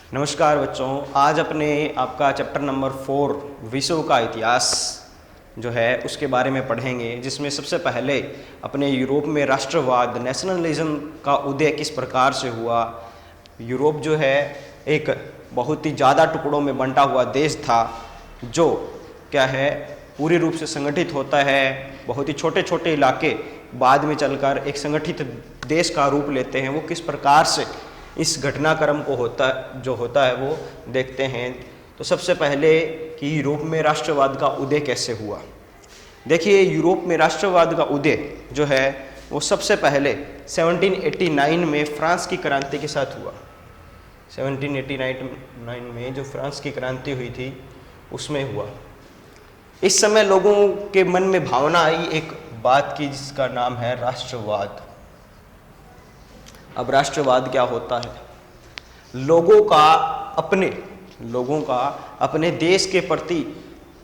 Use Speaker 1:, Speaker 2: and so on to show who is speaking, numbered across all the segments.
Speaker 1: नमस्कार बच्चों, आज अपने आपका चैप्टर नंबर 4 विश्व का इतिहास जो है उसके बारे में पढ़ेंगे, जिसमें सबसे पहले अपने यूरोप में राष्ट्रवाद नेशनलिज्म का उदय किस प्रकार से हुआ। यूरोप जो है एक बहुत ही ज़्यादा टुकड़ों में बंटा हुआ देश था, जो क्या है पूरी रूप से संगठित होता है। बहुत ही छोटे छोटे इलाके बाद में चलकर एक संगठित देश का रूप लेते हैं। वो किस प्रकार से इस घटनाक्रम को होता है वो देखते हैं। तो सबसे पहले कि यूरोप में राष्ट्रवाद का उदय कैसे हुआ। देखिए, यूरोप में राष्ट्रवाद का उदय जो है वो सबसे पहले 1789 में फ्रांस की क्रांति के साथ हुआ। 1789 में जो फ्रांस की क्रांति हुई थी उसमें हुआ। इस समय लोगों के मन में भावना आई एक बात की, जिसका नाम है राष्ट्रवाद। अब राष्ट्रवाद क्या होता है? लोगों का अपने देश के प्रति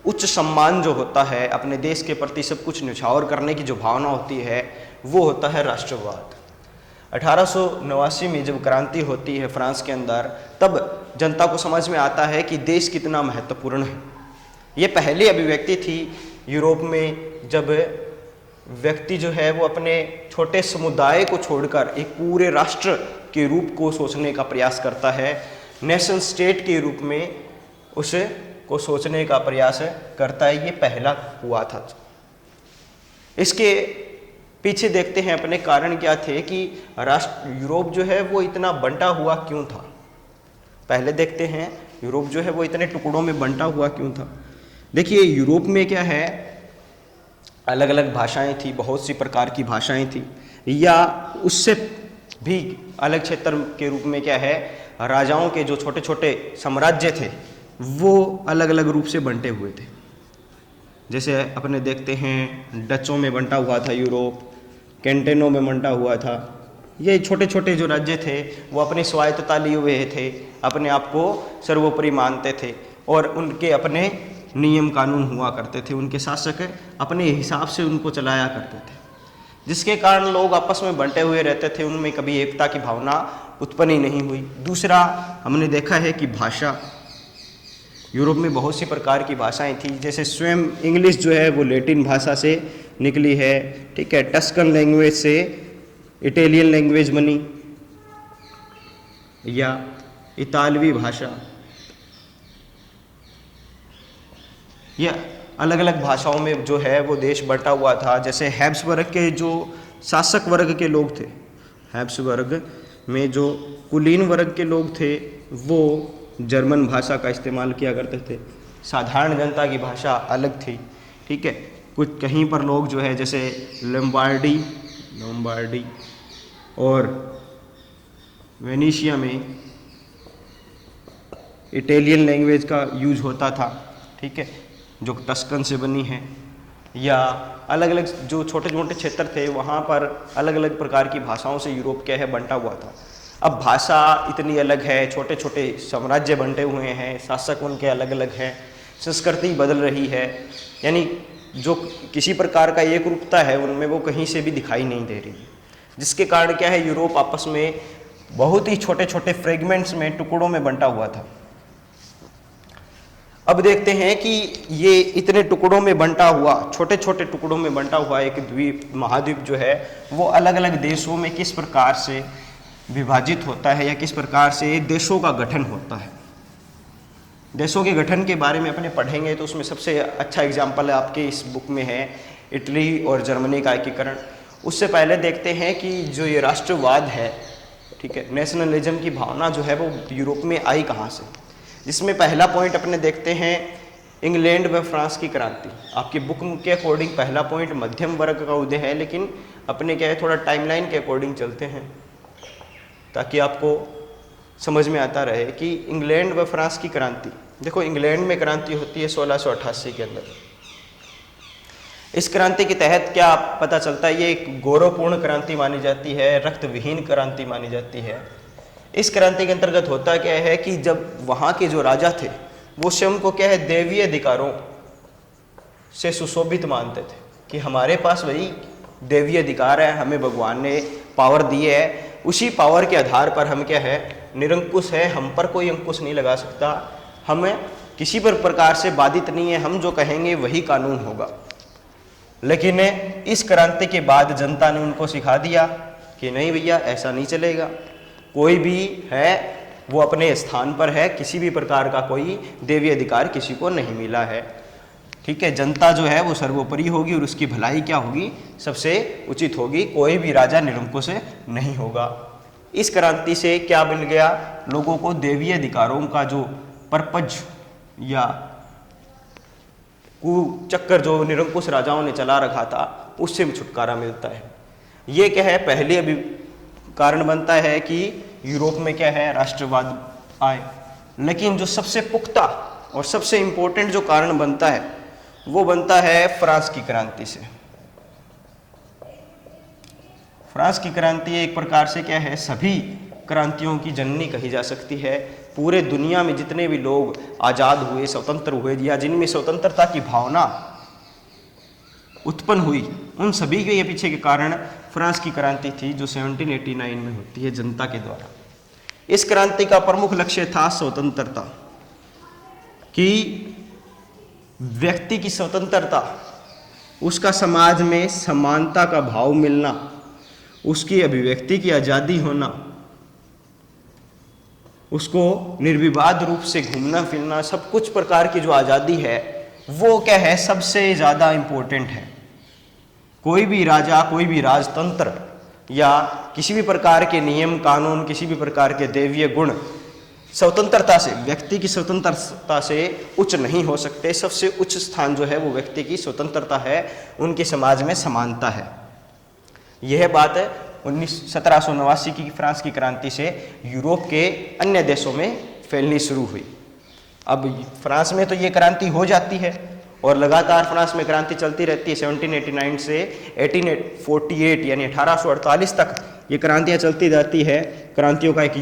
Speaker 1: उच्च सम्मान जो होता है, अपने देश के प्रति सब कुछ न्यौछावर करने की जो भावना होती है, वो होता है राष्ट्रवाद। 1889 में जब क्रांति होती है फ्रांस के अंदर, तब जनता को समझ में आता है कि देश कितना महत्वपूर्ण है। ये पहली अभिव्यक्ति थी यूरोप में, जब व्यक्ति जो है वो अपने छोटे समुदाय को छोड़कर एक पूरे राष्ट्र के रूप को सोचने का प्रयास करता है, नेशन स्टेट के रूप में उसे को सोचने का प्रयास करता है। ये पहला हुआ था। इसके पीछे देखते हैं अपने कारण क्या थे कि यूरोप जो है वो इतना बंटा हुआ क्यों था। पहले देखते हैं यूरोप जो है वो इतने टुकड़ों में बंटा हुआ क्यों था। देखिए, यूरोप में क्या है, अलग अलग भाषाएं थी, बहुत सी प्रकार की भाषाएं थी, या उससे भी अलग क्षेत्र के रूप में क्या है, राजाओं के जो छोटे छोटे साम्राज्य थे वो अलग अलग रूप से बंटे हुए थे। जैसे अपने देखते हैं डचों में बंटा हुआ था यूरोप, कैंटेनों में बंटा हुआ था। ये छोटे छोटे जो राज्य थे वो अपनी स्वायत्तता लिए हुए थे, अपने आप को सर्वोपरि मानते थे और उनके अपने नियम कानून हुआ करते थे। उनके शासक अपने हिसाब से उनको चलाया करते थे, जिसके कारण लोग आपस में बंटे हुए रहते थे। उनमें कभी एकता की भावना उत्पन्न ही नहीं हुई। दूसरा, हमने देखा है कि भाषा, यूरोप में बहुत सी प्रकार की भाषाएं थी। जैसे स्वयं इंग्लिश जो है वो लैटिन भाषा से निकली है, ठीक है। टस्कन लैंग्वेज से इटालियन लैंग्वेज बनी, या इतालवी भाषा, या अलग अलग भाषाओं में जो है वो देश बंटा हुआ था। जैसे हैब्सबर्ग के जो शासक वर्ग के लोग थे, हैब्सबर्ग में जो कुलीन वर्ग के लोग थे, वो जर्मन भाषा का इस्तेमाल किया करते थे। साधारण जनता की भाषा अलग थी, ठीक है। कुछ कहीं पर लोग जो है जैसे लोम्बार्डी और वेनेशिया में इटालियन लैंग्वेज का यूज होता था, ठीक है, जो टस्कन से बनी है। या अलग अलग जो छोटे छोटे क्षेत्र थे वहाँ पर अलग अलग प्रकार की भाषाओं से यूरोप क्या है बंटा हुआ था। अब भाषा इतनी अलग है, छोटे छोटे साम्राज्य बंटे हुए हैं, शासक उनके अलग अलग हैं, संस्कृति बदल रही है, यानी जो किसी प्रकार का एक रूपता है उनमें वो कहीं से भी दिखाई नहीं दे रही, जिसके कारण क्या है यूरोप आपस में बहुत ही छोटे छोटे फ्रेगमेंट्स में, टुकड़ों में बंटा हुआ था। अब देखते हैं कि ये इतने टुकड़ों में बंटा हुआ, छोटे छोटे टुकड़ों में बंटा हुआ एक महाद्वीप जो है वो अलग अलग देशों में किस प्रकार से विभाजित होता है, या किस प्रकार से देशों का गठन होता है। देशों के गठन के बारे में अपने पढ़ेंगे तो उसमें सबसे अच्छा एग्जाम्पल आपके इस बुक में है इटली और जर्मनी का एकीकरण। उससे पहले देखते हैं कि जो ये राष्ट्रवाद है, ठीक है, नेशनलिज्म की भावना जो है वो यूरोप में आई कहाँ से, जिसमें पहला पॉइंट अपने देखते हैं इंग्लैंड व फ्रांस की क्रांति। आपकी बुक के अकॉर्डिंग पहला पॉइंट मध्यम वर्ग का उदय है, लेकिन अपने क्या है थोड़ा टाइमलाइन के अकॉर्डिंग चलते हैं ताकि आपको समझ में आता रहे कि इंग्लैंड व फ्रांस की क्रांति। देखो, इंग्लैंड में क्रांति होती है 1688 के अंदर। इस क्रांति के तहत क्या पता चलता है, ये एक गौरवपूर्ण क्रांति मानी जाती है, रक्त विहीन क्रांति मानी जाती है। इस क्रांति के अंतर्गत होता क्या है कि जब वहाँ के जो राजा थे वो स्वयं को क्या है दैवीय अधिकारों से सुशोभित मानते थे कि हमारे पास वही दैवीय अधिकार है, हमें भगवान ने पावर दी है, उसी पावर के आधार पर हम क्या है, निरंकुश है, हम पर कोई अंकुश नहीं लगा सकता, हमें किसी पर प्रकार से बाधित नहीं है, हम जो कहेंगे वही कानून होगा। लेकिन इस क्रांति के बाद जनता ने उनको सिखा दिया कि नहीं भैया ऐसा नहीं चलेगा, कोई भी है वो अपने स्थान पर है, किसी भी प्रकार का कोई देवी अधिकार किसी को नहीं मिला है। ठीक है, जनता जो है वो सर्वोपरि होगी और उसकी भलाई क्या होगी, सबसे उचित होगी, कोई भी राजा निरंकुश नहीं होगा। इस क्रांति से क्या मिल गया, लोगों को देवी अधिकारों का जो परपज या कुचक्कर जो निरंकुश राजाओं ने चला रखा था उससे छुटकारा मिलता है। ये क्या है, पहले अभी कारण बनता है कि यूरोप में क्या है, राष्ट्रवाद आए। लेकिन जो सबसे पुख्ता और सबसे इंपॉर्टेंट जो कारण बनता है वो बनता है फ्रांस की क्रांति से। फ्रांस की क्रांति एक प्रकार से क्या है, सभी क्रांतियों की जननी कही जा सकती है। पूरे दुनिया में जितने भी लोग आज़ाद हुए, स्वतंत्र हुए, या जिनमें स्वतंत्रता की भावना उत्पन्न हुई, उन सभी के ये पीछे के कारण फ्रांस की क्रांति थी जो 1789 में होती है जनता के द्वारा। इस क्रांति का प्रमुख लक्ष्य था स्वतंत्रता, कि व्यक्ति की स्वतंत्रता, उसका समाज में समानता का भाव मिलना, उसकी अभिव्यक्ति की आज़ादी होना, उसको निर्विवाद रूप से घूमना फिरना, सब कुछ प्रकार की जो आज़ादी है वो क्या है, सबसे ज़्यादा इम्पोर्टेंट है। कोई भी राजा, कोई भी राजतंत्र या किसी भी प्रकार के नियम कानून, किसी भी प्रकार के दैवीय गुण स्वतंत्रता से, व्यक्ति की स्वतंत्रता से उच्च नहीं हो सकते। सबसे उच्च स्थान जो है वो व्यक्ति की स्वतंत्रता है, उनके समाज में समानता है। यह बात 1789 की फ्रांस की क्रांति से यूरोप के अन्य देशों में फैलनी शुरू हुई। अब फ्रांस में तो ये क्रांति हो जाती है और लगातार फ्रांस में क्रांति चलती रहती है। 1789 से 1848 यानी 1848 तक ये क्रांतियाँ चलती जाती है। क्रांतियों का एक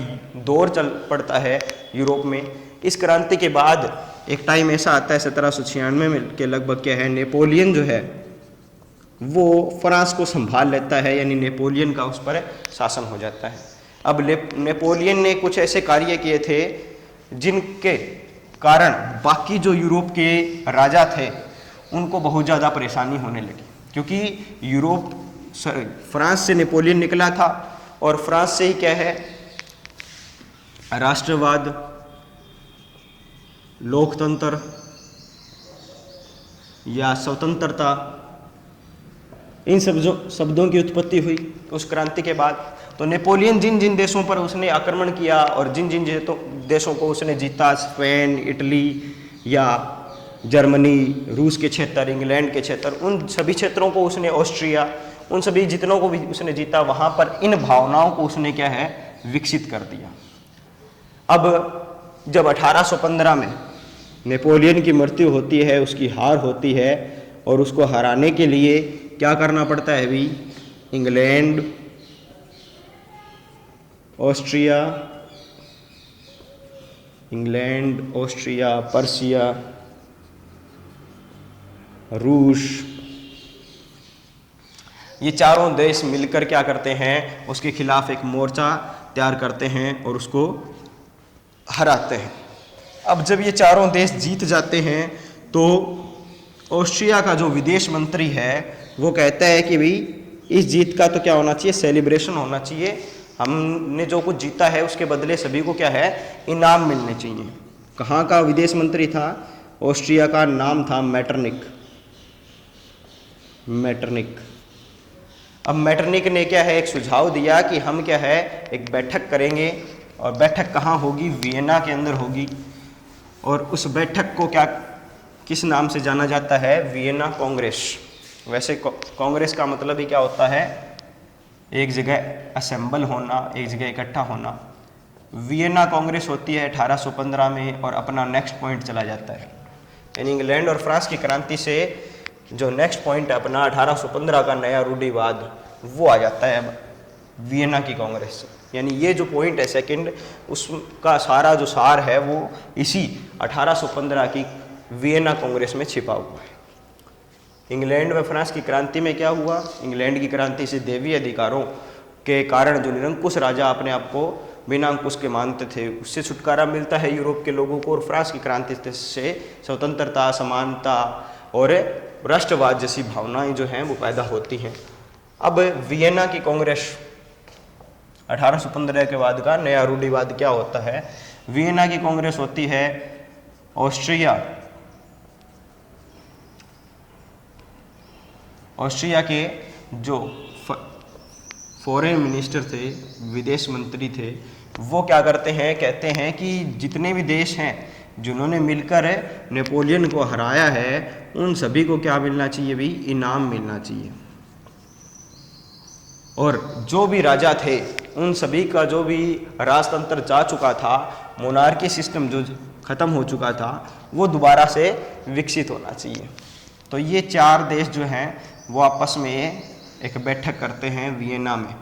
Speaker 1: दौर चल पड़ता है यूरोप में। इस क्रांति के बाद एक टाइम ऐसा आता है 1796 में के लगभग क्या है, नेपोलियन जो है वो फ्रांस को संभाल लेता है, यानी नेपोलियन का उस पर शासन हो जाता है। अब नेपोलियन ने कुछ ऐसे कार्य किए थे जिनके कारण बाकी जो यूरोप के राजा थे उनको बहुत ज़्यादा परेशानी होने लगी, क्योंकि फ्रांस से नेपोलियन निकला था और फ्रांस से ही क्या है, राष्ट्रवाद, लोकतंत्र या स्वतंत्रता, इन शब्दों की उत्पत्ति हुई उस क्रांति के बाद। तो नेपोलियन जिन जिन देशों पर उसने आक्रमण किया और जिन जिन देशों को उसने जीता, स्पेन, इटली या जर्मनी, रूस के क्षेत्र, इंग्लैंड के क्षेत्र, उन सभी क्षेत्रों को उसने, ऑस्ट्रिया, उन सभी जितनों को भी उसने जीता, वहाँ पर इन भावनाओं को उसने क्या है, विकसित कर दिया। अब जब 1815 में नेपोलियन की मृत्यु होती है, उसकी हार होती है, और उसको हराने के लिए क्या करना पड़ता है भी, इंग्लैंड, ऑस्ट्रिया, पर्शिया, रूस, ये चारों देश मिलकर क्या करते हैं, उसके खिलाफ एक मोर्चा तैयार करते हैं और उसको हराते हैं। अब जब ये चारों देश जीत जाते हैं तो ऑस्ट्रिया का जो विदेश मंत्री है वो कहता है कि भाई इस जीत का तो क्या होना चाहिए, सेलिब्रेशन होना चाहिए, हमने जो कुछ जीता है उसके बदले सभी को क्या है, इनाम मिलने चाहिए। कहाँ का विदेश मंत्री था, ऑस्ट्रिया का, नाम था मैटरनिक। अब मैटरनिक ने क्या है, एक सुझाव दिया कि हम क्या है, एक बैठक करेंगे, और बैठक कहाँ होगी, वियना के अंदर होगी, और उस बैठक को क्या, किस नाम से जाना जाता है, वियना कांग्रेस। वैसे कांग्रेस का मतलब ही क्या होता है, एक जगह असेंबल होना, एक जगह इकट्ठा होना। वियना कांग्रेस होती है 1815 में, और अपना नेक्स्ट पॉइंट चला जाता है, यानी इंग्लैंड और फ्रांस की क्रांति से जो नेक्स्ट पॉइंट है अपना 1815 का नया रूढ़िवाद, वो आ जाता है अब वियना की कांग्रेस से। यानी ये जो पॉइंट है सेकंड, उसका सारा जो सार है वो इसी 1815 की वियना कांग्रेस में छिपा हुआ है। इंग्लैंड व फ्रांस की क्रांति में क्या हुआ, इंग्लैंड की क्रांति से दैवीय अधिकारों के कारण जो निरंकुश राजा अपने आप को बिना अंकुश के मानते थे, उससे छुटकारा मिलता है यूरोप के लोगों को। और फ्रांस की क्रांति से स्वतंत्रता, समानता और राष्ट्रवाद जैसी भावनाएं जो हैं वो पैदा होती हैं। अब वियना की कांग्रेस 1815 के बाद का नया रूढ़िवाद क्या होता है? वियना की कांग्रेस होती है ऑस्ट्रिया के जो फॉरेन मिनिस्टर थे, विदेश मंत्री थे, वो क्या करते हैं, कहते हैं कि जितने भी देश हैं जिन्होंने मिलकर नेपोलियन को हराया है, उन सभी को क्या मिलना चाहिए भी? इनाम मिलना चाहिए। और जो भी राजा थे उन सभी का जो भी राजतंत्र जा चुका था, मोनार्की सिस्टम जो खत्म हो चुका था, वो दोबारा से विकसित होना चाहिए। तो ये 4 देश जो हैं वो आपस में एक बैठक करते हैं वियना में,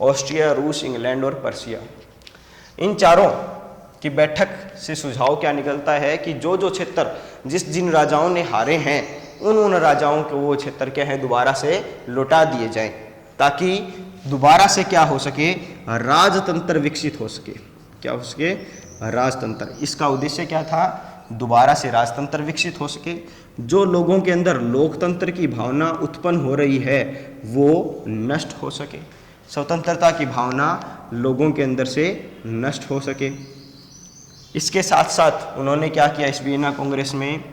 Speaker 1: ऑस्ट्रिया, रूस, इंग्लैंड और पर्शिया। इन चारों की बैठक से सुझाव क्या निकलता है कि जो जो क्षेत्र जिन राजाओं ने हारे हैं, उन राजाओं को वो क्षेत्र क्या है, दोबारा से लौटा दिए जाएं, ताकि दोबारा से क्या हो सके, राजतंत्र विकसित हो सके। क्या हो सके? राजतंत्र। इसका उद्देश्य क्या था? दोबारा से राजतंत्र विकसित हो सके। जो लोगों के अंदर लोकतंत्र की भावना उत्पन्न हो रही है वो नष्ट हो सके, स्वतंत्रता की भावना लोगों के अंदर से नष्ट हो सके। इसके साथ साथ उन्होंने क्या किया, इस वियना कांग्रेस में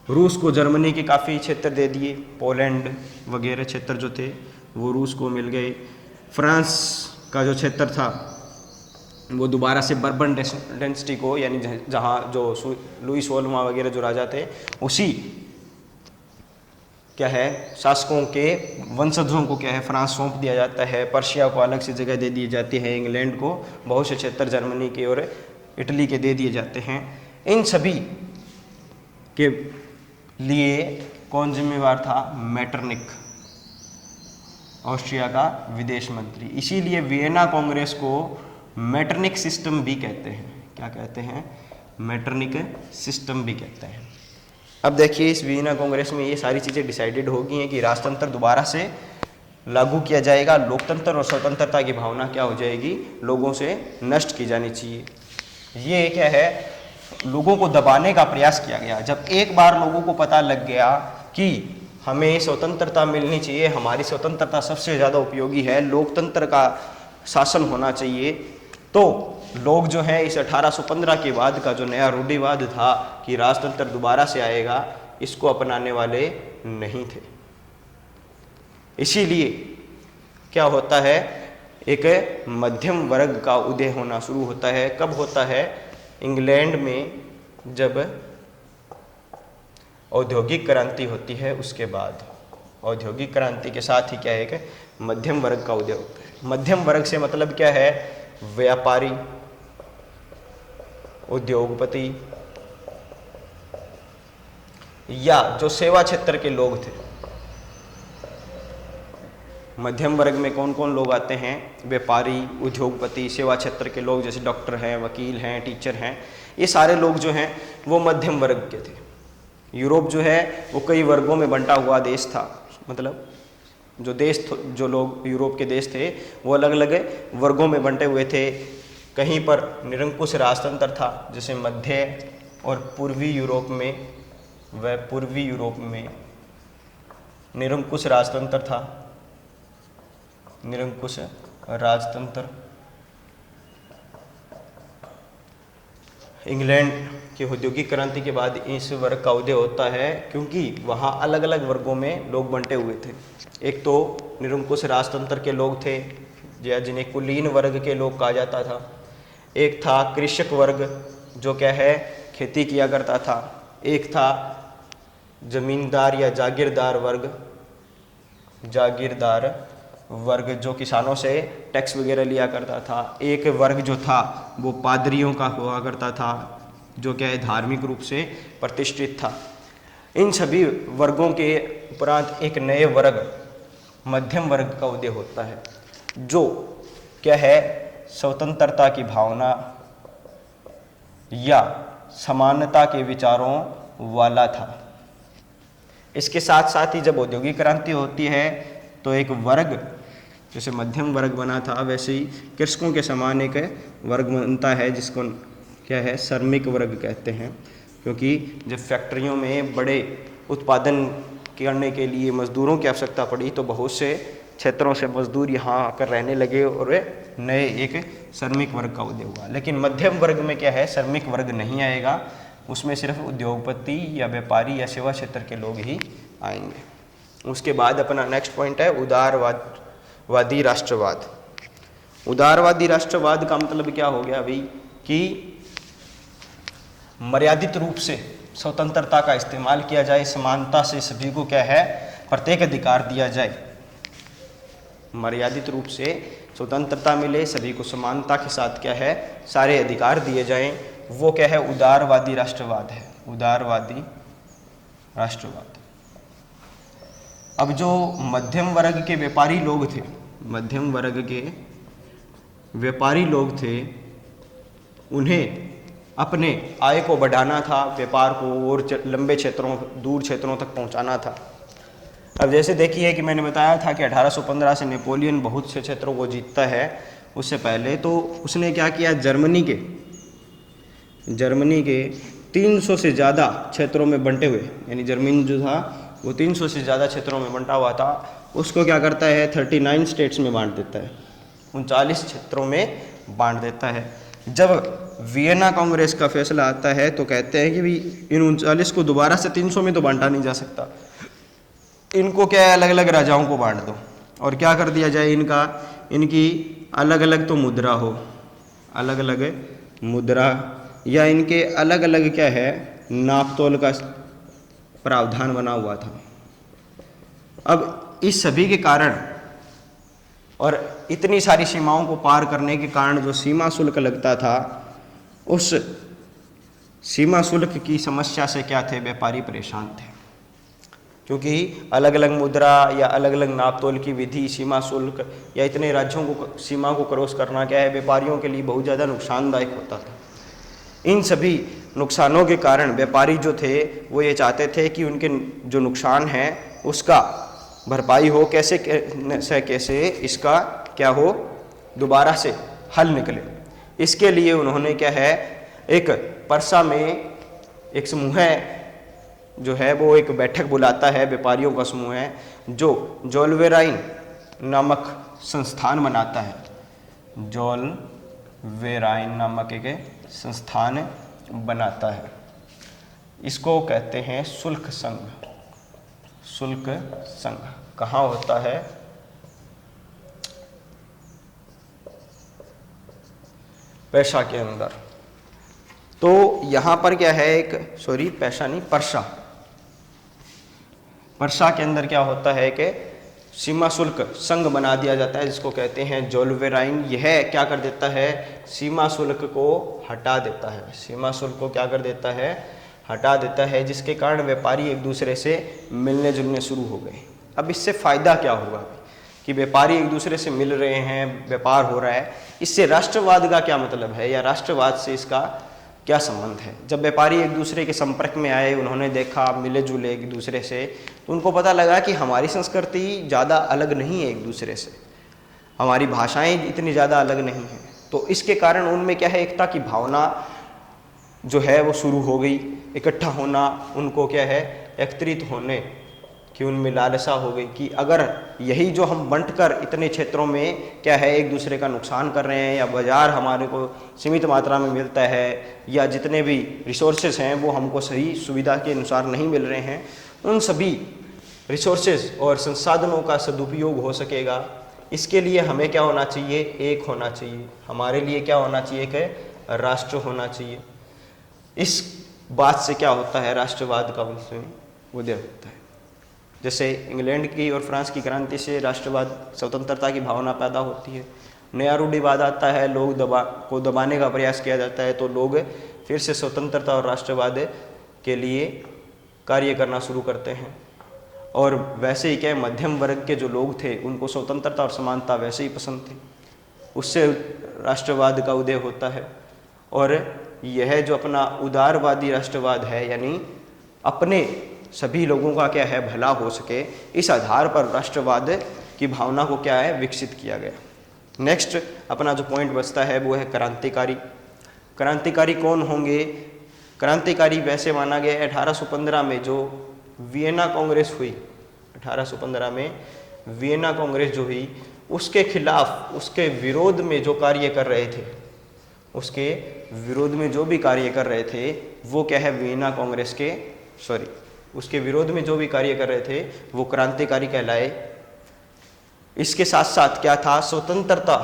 Speaker 1: रूस को जर्मनी के काफ़ी क्षेत्र दे दिए, पोलैंड वगैरह क्षेत्र जो थे वो रूस को मिल गए। फ्रांस का जो क्षेत्र था वो दोबारा से बर्बन डेंसिटी को, यानी जहाँ जो लुई 16वां वगैरह जो राजा थे, उसी क्या है शासकों के वंशजों को क्या है फ्रांस सौंप दिया जाता है। पर्शिया को अलग से जगह दे दी जाती है, इंग्लैंड को बहुत से क्षेत्र जर्मनी के और इटली के दे दिए जाते हैं। इन सभी के लिए कौन जिम्मेवार था? मैटरनिक, ऑस्ट्रिया का विदेश मंत्री। इसीलिए वियना कांग्रेस को मैटरनिक सिस्टम भी कहते हैं। क्या कहते हैं? मैटरनिक सिस्टम भी कहते हैं। अब देखिए, इस वियना कांग्रेस में ये सारी चीज़ें डिसाइडेड हो गई हैं कि राजतंत्र दोबारा से लागू किया जाएगा, लोकतंत्र और स्वतंत्रता की भावना क्या हो जाएगी, लोगों से नष्ट की जानी चाहिए। ये क्या है, लोगों को दबाने का प्रयास किया गया। जब एक बार लोगों को पता लग गया कि हमें स्वतंत्रता मिलनी चाहिए, हमारी स्वतंत्रता सबसे ज़्यादा उपयोगी है, लोकतंत्र का शासन होना चाहिए, तो लोग जो है इस 1815 के बाद का जो नया रूढ़िवाद था कि राजतंत्र दोबारा से आएगा, इसको अपनाने वाले नहीं थे। इसीलिए क्या होता है, एक मध्यम वर्ग का उदय होना शुरू होता है। कब होता है? इंग्लैंड में जब औद्योगिक क्रांति होती है, उसके बाद औद्योगिक क्रांति के साथ ही क्या है कि मध्यम वर्ग का उदय होता है। मध्यम वर्ग से मतलब क्या है? व्यापारी, उद्योगपति या जो सेवा क्षेत्र के लोग थे। मध्यम वर्ग में कौन कौन लोग आते हैं? व्यापारी, उद्योगपति, सेवा क्षेत्र के लोग, जैसे डॉक्टर हैं, वकील हैं, टीचर हैं। ये सारे लोग जो हैं वो मध्यम वर्ग के थे। यूरोप जो है वो कई वर्गों में बंटा हुआ देश था, मतलब जो लोग यूरोप के देश थे वो अलग अलग वर्गों में बंटे हुए थे। कहीं पर निरंकुश राजतंत्र था, जैसे मध्य और पूर्वी यूरोप में, व पूर्वी यूरोप में निरंकुश राजतंत्र था, निरंकुश राजतंत्र। इंग्लैंड की औद्योगिक क्रांति के बाद इस वर्ग का उदय होता है, क्योंकि वहाँ अलग अलग वर्गों में लोग बंटे हुए थे। एक तो निरंकुश राजतंत्र के लोग थे, या जिन्हें कुलीन वर्ग के लोग कहा जाता था। एक था कृषक वर्ग, जो क्या है खेती किया करता था। एक था जमींदार या जागीरदार वर्ग जो किसानों से टैक्स वगैरह लिया करता था। एक वर्ग जो था वो पादरियों का हुआ करता था, जो क्या है धार्मिक रूप से प्रतिष्ठित था। इन सभी वर्गों के उपरांत एक नए वर्ग, मध्यम वर्ग का उदय होता है, जो क्या है स्वतंत्रता की भावना या समानता के विचारों वाला था। इसके साथ साथ ही जब औद्योगिक क्रांति होती है तो एक वर्ग जैसे मध्यम वर्ग बना था, वैसे ही कृषकों के समान एक वर्ग बनता है जिसको क्या है, श्रमिक वर्ग कहते हैं। क्योंकि जब फैक्ट्रियों में बड़े उत्पादन करने के लिए मजदूरों की आवश्यकता पड़ी तो बहुत से क्षेत्रों से मजदूर यहाँ आकर रहने लगे और नए एक श्रमिक वर्ग का उदय हुआ। लेकिन मध्यम वर्ग में क्या है, श्रमिक वर्ग नहीं आएगा, उसमें सिर्फ उद्योगपति या व्यापारी या सेवा क्षेत्र के लोग ही आएंगे। उसके बाद अपना नेक्स्ट पॉइंट है उदारवादी राष्ट्रवाद। उदारवादी राष्ट्रवाद का मतलब क्या हो गया भाई कि मर्यादित रूप से स्वतंत्रता का इस्तेमाल किया जाए, समानता से सभी को क्या है, प्रत्येक अधिकार दिया जाए। मर्यादित रूप से स्वतंत्रता मिले, सभी को समानता के साथ क्या है, सारे अधिकार दिए जाएं, वो क्या है, उदारवादी राष्ट्रवाद है। उदारवादी राष्ट्रवाद। अब जो मध्यम वर्ग के व्यापारी लोग थे, मध्यम वर्ग के व्यापारी लोग थे, उन्हें अपने आय को बढ़ाना था, व्यापार को और लंबे क्षेत्रों, दूर क्षेत्रों तक पहुंचाना था। अब जैसे देखिए कि मैंने बताया था कि 1815 से नेपोलियन बहुत से क्षेत्रों को जीतता है। उससे पहले तो उसने क्या किया, जर्मनी के 300 से ज़्यादा क्षेत्रों में बंटे हुए, यानी जर्मनी जो था वो 300 से ज़्यादा क्षेत्रों में बंटा हुआ था, उसको क्या करता है, 39 स्टेट्स में बांट देता है, 39 क्षेत्रों में बांट देता है। जब वियना कांग्रेस का फैसला आता है तो कहते हैं कि भी इन 39 को दोबारा से 300 में तो बांटा नहीं जा सकता, इनको क्या है, अलग अलग राजाओं को बांट दो और क्या कर दिया जाए, इनकी अलग अलग तो मुद्रा हो, अलग अलग मुद्रा, या इनके अलग अलग क्या है, नापतोल का प्रावधान बना हुआ था। अब इस सभी के कारण और इतनी सारी सीमाओं को पार करने के कारण जो सीमा शुल्क लगता था, उस सीमा शुल्क की समस्या से क्या थे, व्यापारी परेशान थे। क्योंकि अलग अलग मुद्रा या अलग अलग नापतोल की विधि, सीमा शुल्क या इतने राज्यों को सीमा को क्रॉस करना क्या है, व्यापारियों के लिए बहुत ज़्यादा नुकसानदायक होता था। इन सभी नुकसानों के कारण व्यापारी जो थे वो ये चाहते थे कि उनके जो नुकसान है उसका भरपाई हो, कैसे इसका क्या हो, दोबारा से हल निकले। इसके लिए उन्होंने क्या है, एक परसा में एक समूह है जो है वो एक बैठक बुलाता है, व्यापारियों का समूह है, जो जोल्वेराइन नामक संस्थान बनाता है। जोल्वेराइन नामक एक संस्थान बनाता है, इसको कहते हैं शुल्क संघ। शुल्क संघ कहाँ होता है, पैसा के अंदर। तो यहाँ पर क्या है, परसा के अंदर क्या होता है कि सीमा शुल्क संघ बना दिया जाता है, जिसको कहते हैं जोल्वेराइन। यह क्या कर देता है, सीमा शुल्क को हटा देता है, सीमा शुल्क को क्या कर देता है, हटा देता है, जिसके कारण व्यापारी एक दूसरे से मिलने जुलने शुरू हो गए। अब इससे फ़ायदा क्या होगा कि व्यापारी एक दूसरे से मिल रहे हैं, व्यापार हो रहा है, इससे राष्ट्रवाद का क्या मतलब है या राष्ट्रवाद से इसका क्या संबंध है। जब व्यापारी एक दूसरे के संपर्क में आए, उन्होंने देखा, मिले जुले एक दूसरे से, तो उनको पता लगा कि हमारी संस्कृति ज़्यादा अलग नहीं है एक दूसरे से, हमारी भाषाएं इतनी ज़्यादा अलग नहीं हैं। तो इसके कारण उनमें क्या है, एकता की भावना जो है वो शुरू हो गई, इकट्ठा होना, उनको क्या है, एकत्रित होने कि उनमें लालसा हो गई कि अगर यही जो हम बंटकर इतने क्षेत्रों में क्या है एक दूसरे का नुकसान कर रहे हैं, या बाज़ार हमारे को सीमित मात्रा में मिलता है, या जितने भी रिसोर्सेज हैं वो हमको सही सुविधा के अनुसार नहीं मिल रहे हैं, उन सभी रिसोर्सेज और संसाधनों का सदुपयोग हो सकेगा। इसके लिए हमें क्या होना चाहिए, एक होना चाहिए। हमारे लिए क्या होना चाहिए कि राष्ट्र होना चाहिए। इस बात से क्या होता है, राष्ट्रवाद का उदय होता है। जैसे इंग्लैंड की और फ्रांस की क्रांति से राष्ट्रवाद, स्वतंत्रता की भावना पैदा होती है, नया रूढ़िवाद आता है, लोग को दबाने का प्रयास किया जाता है, तो लोग फिर से स्वतंत्रता और राष्ट्रवाद के लिए कार्य करना शुरू करते हैं। और वैसे ही क्या, मध्यम वर्ग के जो लोग थे उनको स्वतंत्रता और समानता वैसे ही पसंद थी, उससे राष्ट्रवाद का उदय होता है। और यह जो अपना उदारवादी राष्ट्रवाद है, यानी अपने सभी लोगों का क्या है, भला हो सके, इस आधार पर राष्ट्रवाद की भावना को क्या है विकसित किया गया। नेक्स्ट अपना जो पॉइंट बचता है वो है क्रांतिकारी। क्रांतिकारी कौन होंगे? क्रांतिकारी वैसे माना गया 1815 में जो वियना कांग्रेस हुई, 1815 में वियना कांग्रेस जो हुई उसके खिलाफ, उसके विरोध में जो कार्य कर रहे थे, उसके विरोध में जो भी कार्य कर रहे थे वो क्या है वियना कांग्रेस के उसके विरोध में जो भी कार्य कर रहे थे वो क्रांतिकारी कहलाए। इसके साथ साथ क्या था, स्वतंत्रता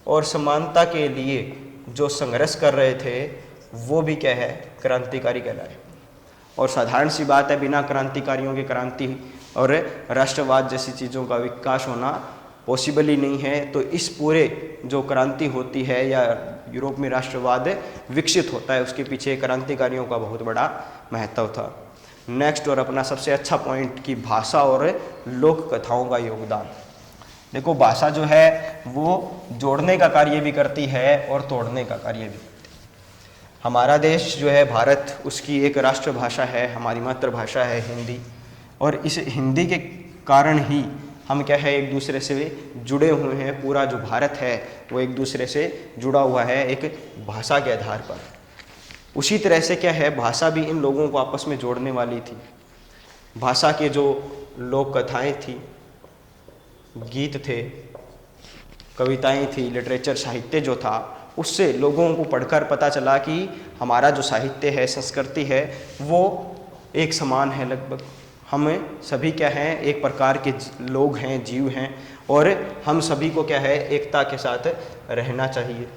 Speaker 1: और समानता के लिए जो संघर्ष कर रहे थे वो भी क्या है क्रांतिकारी कहलाए। और साधारण सी बात है, बिना क्रांतिकारियों के क्रांति और राष्ट्रवाद जैसी चीज़ों का विकास होना पॉसिबल ही नहीं है। तो इस पूरे जो क्रांति होती है या यूरोप में राष्ट्रवाद विकसित होता है उसके पीछे क्रांतिकारियों का बहुत बड़ा महत्व था। नेक्स्ट और अपना सबसे अच्छा पॉइंट कि भाषा और लोक कथाओं का योगदान। देखो भाषा जो है वो जोड़ने का कार्य भी करती है और तोड़ने का कार्य भी करती है। हमारा देश जो है भारत, उसकी एक राष्ट्रभाषा है, हमारी मातृभाषा है हिंदी, और इस हिंदी के कारण ही हम क्या है एक दूसरे से जुड़े हुए हैं। पूरा जो भारत है वो एक दूसरे से जुड़ा हुआ है एक भाषा के आधार पर। उसी तरह से क्या है भाषा भी इन लोगों को आपस में जोड़ने वाली थी। भाषा के जो लोक कथाएँ थी, गीत थे, कविताएं थी, लिटरेचर साहित्य जो था, उससे लोगों को पढ़कर पता चला कि हमारा जो साहित्य है, संस्कृति है वो एक समान है। लगभग हम सभी क्या हैं एक प्रकार के लोग हैं, जीव हैं, और हम सभी को क्या है एकता के साथ रहना चाहिए।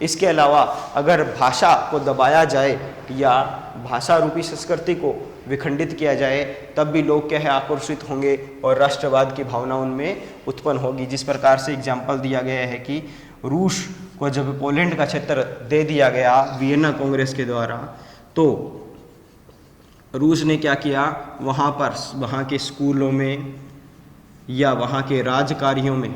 Speaker 1: इसके अलावा अगर भाषा को दबाया जाए या भाषा रूपी संस्कृति को विखंडित किया जाए तब भी लोग क्या है आकर्षित होंगे और राष्ट्रवाद की भावना उनमें उत्पन्न होगी। जिस प्रकार से एग्जाम्पल दिया गया है कि रूस को जब पोलैंड का क्षेत्र दे दिया गया वियना कांग्रेस के द्वारा, तो रूस ने क्या किया, वहाँ पर वहाँ के स्कूलों में या वहाँ के राजकार्यों में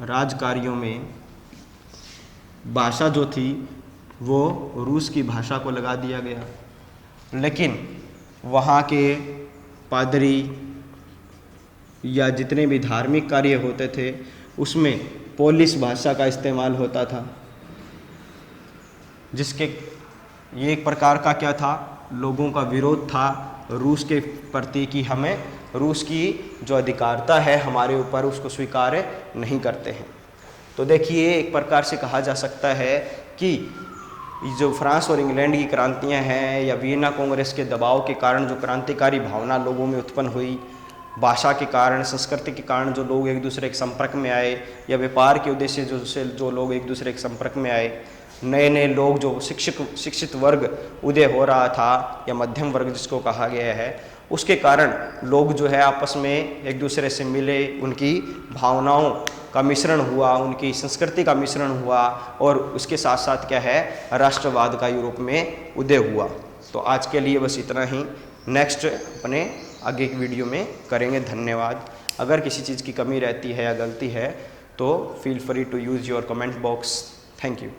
Speaker 1: राजकार्यों में भाषा जो थी वो रूस की भाषा को लगा दिया गया। लेकिन वहाँ के पादरी या जितने भी धार्मिक कार्य होते थे उसमें पोलिश भाषा का इस्तेमाल होता था, जिसके ये एक प्रकार का क्या था, लोगों का विरोध था रूस के प्रति कि हमें रूस की जो अधिकारता है हमारे ऊपर उसको स्वीकार नहीं करते हैं। तो देखिए एक प्रकार से कहा जा सकता है कि जो फ्रांस और इंग्लैंड की क्रांतियां हैं या वियना कांग्रेस के दबाव के कारण जो क्रांतिकारी भावना लोगों में उत्पन्न हुई, भाषा के कारण, संस्कृति के कारण जो लोग एक दूसरे के संपर्क में आए, या व्यापार के उद्देश्य जो लोग एक दूसरे के संपर्क में आए, नए नए लोग जो शिक्षित वर्ग उदय हो रहा था या मध्यम वर्ग जिसको कहा गया है, उसके कारण लोग जो है आपस में एक दूसरे से मिले, उनकी भावनाओं का मिश्रण हुआ, उनकी संस्कृति का मिश्रण हुआ, और उसके साथ साथ क्या है राष्ट्रवाद का यूरोप में उदय हुआ। तो आज के लिए बस इतना ही, नेक्स्ट अपने आगे की वीडियो में करेंगे। धन्यवाद। अगर किसी चीज़ की कमी रहती है या गलती है तो feel free to use your comment box. Thank you.